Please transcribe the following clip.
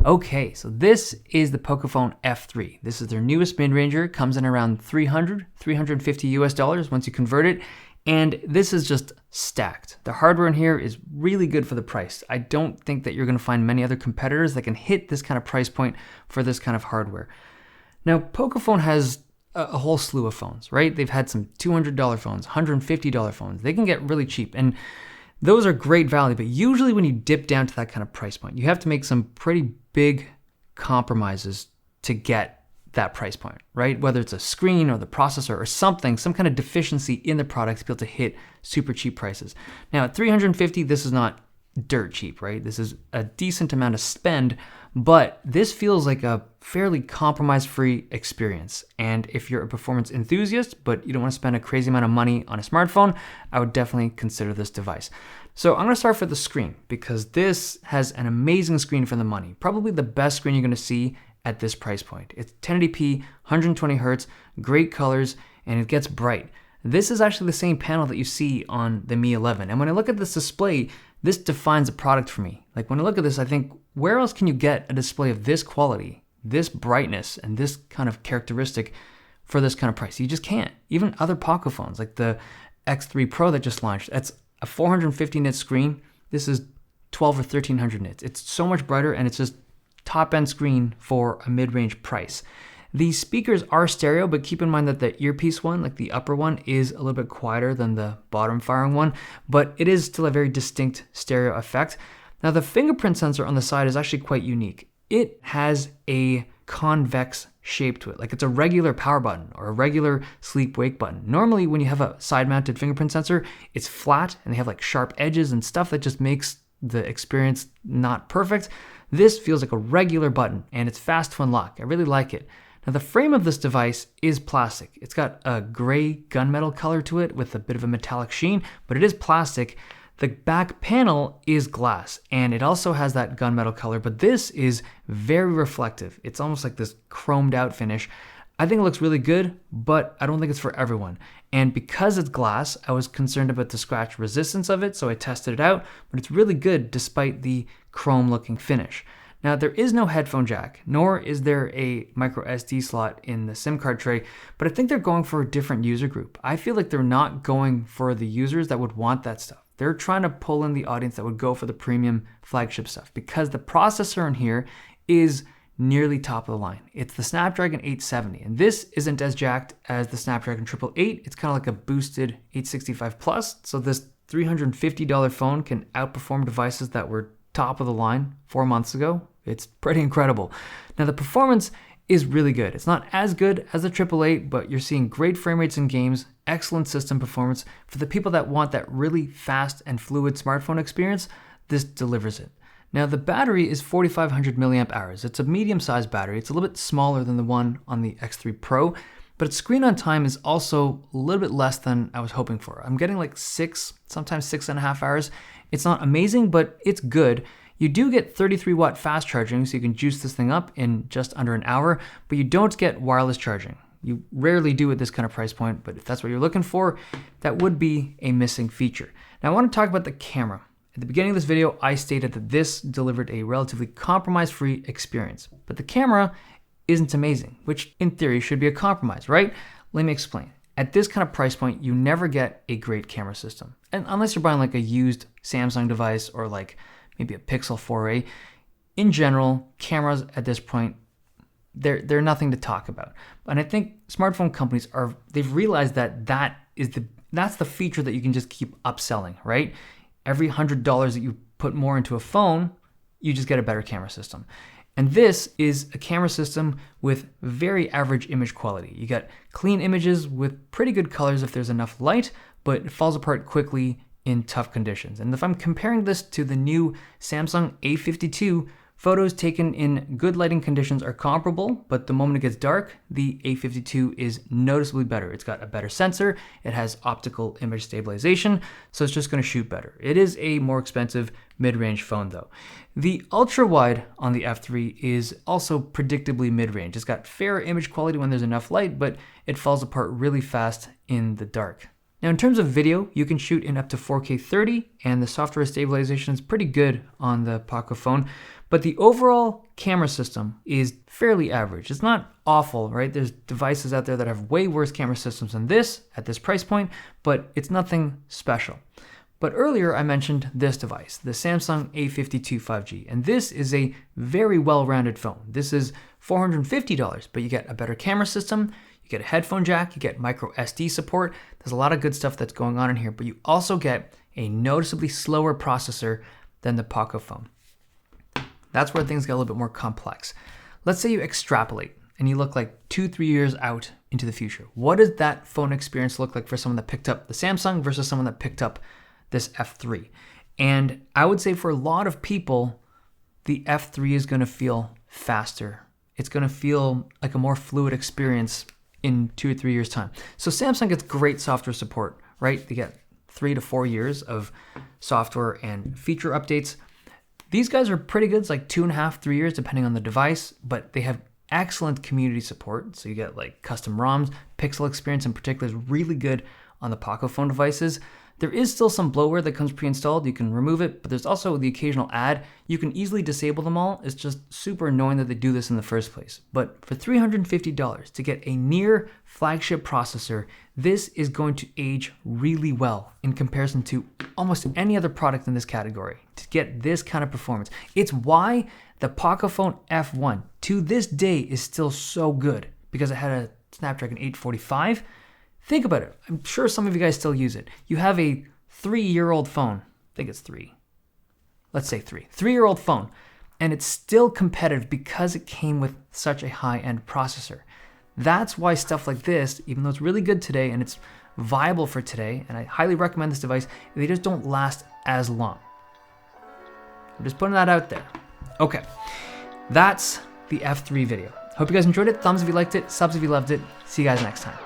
Okay, so this is the Pocophone F3. This is their newest mid-ranger. Comes in around $350 US once you convert it. And this is just stacked. The hardware in here is really good for the price. I don't think that you're gonna find many other competitors that can hit this kind of price point for this kind of hardware. Now, Pocophone has a whole slew of phones, right? They've had some $200 phones, $150 phones. They can get really cheap. And those are great value, but usually when you dip down to that kind of price point, you have to make some pretty big compromises to get that price point, right? Whether it's a screen or the processor or something, some kind of deficiency in the product to be able to hit super cheap prices. Now at $350, this is not dirt cheap, right? This is a decent amount of spend, but this feels like a fairly compromise-free experience. And if you're a performance enthusiast, but you don't want to spend a crazy amount of money on a smartphone, I would definitely consider this device. So I'm going to start with the screen because this has an amazing screen for the money. Probably the best screen you're going to see at this price point. It's 1080p, 120 Hertz, great colors, and it gets bright. This is actually the same panel that you see on the Mi 11. And when I look at this display, this defines a product for me. Like when I look at this, I think, where else can you get a display of this quality, this brightness, and this kind of characteristic for this kind of price? You just can't. Even other Poco phones, like the X3 Pro that just launched, that's a 450 nit screen. This is 12 or 1300 nits. It's so much brighter, and it's just top-end screen for a mid-range price. The speakers are stereo, but keep in mind that the earpiece one, like the upper one, is a little bit quieter than the bottom firing one, but it is still a very distinct stereo effect. Now the fingerprint sensor on the side is actually quite unique. It has a convex shape to it, like it's a regular power button or a regular sleep-wake button. Normally when you have a side-mounted fingerprint sensor, it's flat and they have like sharp edges and stuff that just makes the experience not perfect. This feels like a regular button and it's fast to unlock. I really like it. Now the frame of this device is plastic. It's got a gray gunmetal color to it with a bit of a metallic sheen, but it is plastic. The back panel is glass and it also has that gunmetal color, but this is very reflective. It's almost like this chromed out finish. I think it looks really good, but I don't think it's for everyone. And because it's glass, I was concerned about the scratch resistance of it, so I tested it out, but it's really good despite the chrome looking finish. Now there is no headphone jack, nor is there a micro SD slot in the SIM card tray, but I think they're going for a different user group. I feel like they're not going for the users that would want that stuff. They're trying to pull in the audience that would go for the premium flagship stuff because the processor in here is nearly top of the line. It's the Snapdragon 870, and this isn't as jacked as the Snapdragon 888. It's kind of like a boosted 865 Plus, so this $350 phone can outperform devices that were top of the line 4 months ago. It's pretty incredible. Now the performance is really good. It's not as good as the 888, but you're seeing great frame rates in games, excellent system performance. For the people that want that really fast and fluid smartphone experience, this delivers it. Now the battery is 4,500 milliamp hours. It's a medium-sized battery. It's a little bit smaller than the one on the X3 Pro, but its screen on time is also a little bit less than I was hoping for. I'm getting like 6, sometimes 6.5 hours. It's not amazing, but it's good. You do get 33 watt fast charging, so you can juice this thing up in just under an hour, but you don't get wireless charging. You rarely do at this kind of price point, but if that's what you're looking for, that would be a missing feature. Now I want to talk about the camera. At the beginning of this video, I stated that this delivered a relatively compromise-free experience, but the camera isn't amazing, which in theory should be a compromise, right? Let me explain. At this kind of price point, you never get a great camera system. And unless you're buying like a used Samsung device or like maybe a Pixel 4a, in general, cameras at this point, they're nothing to talk about. And I think smartphone companies they've realized that that's the feature that you can just keep upselling, right? Every $100 that you put more into a phone, you just get a better camera system. And this is a camera system with very average image quality. You got clean images with pretty good colors if there's enough light, but it falls apart quickly in tough conditions. And if I'm comparing this to the new Samsung A52, photos taken in good lighting conditions are comparable, but the moment it gets dark, the A52 is noticeably better. It's got a better sensor, it has optical image stabilization, so it's just gonna shoot better. It is a more expensive mid-range phone though. The ultra-wide on the F3 is also predictably mid-range. It's got fair image quality when there's enough light, but it falls apart really fast in the dark. Now in terms of video, you can shoot in up to 4K 30 and the software stabilization is pretty good on the Pocophone, but the overall camera system is fairly average. It's not awful, right? There's devices out there that have way worse camera systems than this at this price point, but it's nothing special. But earlier I mentioned this device, the Samsung A52 5G, and this is a very well-rounded phone. This is $450, but you get a better camera system, you get a headphone jack, you get micro SD support. There's a lot of good stuff that's going on in here, but you also get a noticeably slower processor than the Pocophone. That's where things get a little bit more complex. Let's say you extrapolate and you look like 2-3 years out into the future. What does that phone experience look like for someone that picked up the Samsung versus someone that picked up this F3? And I would say for a lot of people, the F3 is going to feel faster. It's going to feel like a more fluid experience in 2 or 3 years' time. So Samsung gets great software support, right? They get 3 to 4 years of software and feature updates. These guys are pretty good. It's like 2.5, 3 years, depending on the device, but they have excellent community support. So you get like custom ROMs, pixel experience in particular is really good on the Pocophone devices. There is still some bloatware that comes pre-installed. You can remove it, but there's also the occasional ad. You can easily disable them all. It's just super annoying that they do this in the first place. But for $350 to get a near flagship processor, this is going to age really well in comparison to almost any other product in this category to get this kind of performance. It's why the Pocophone F1 to this day is still so good, because it had a Snapdragon 845. Think about it. I'm sure some of you guys still use it. You have a 3-year-old phone. I think it's 3. Let's say 3. 3-year-old phone. And it's still competitive because it came with such a high-end processor. That's why stuff like this, even though it's really good today and it's viable for today, and I highly recommend this device, they just don't last as long. I'm just putting that out there. Okay, that's the F3 video. Hope you guys enjoyed it. Thumbs if you liked it, subs if you loved it. See you guys next time.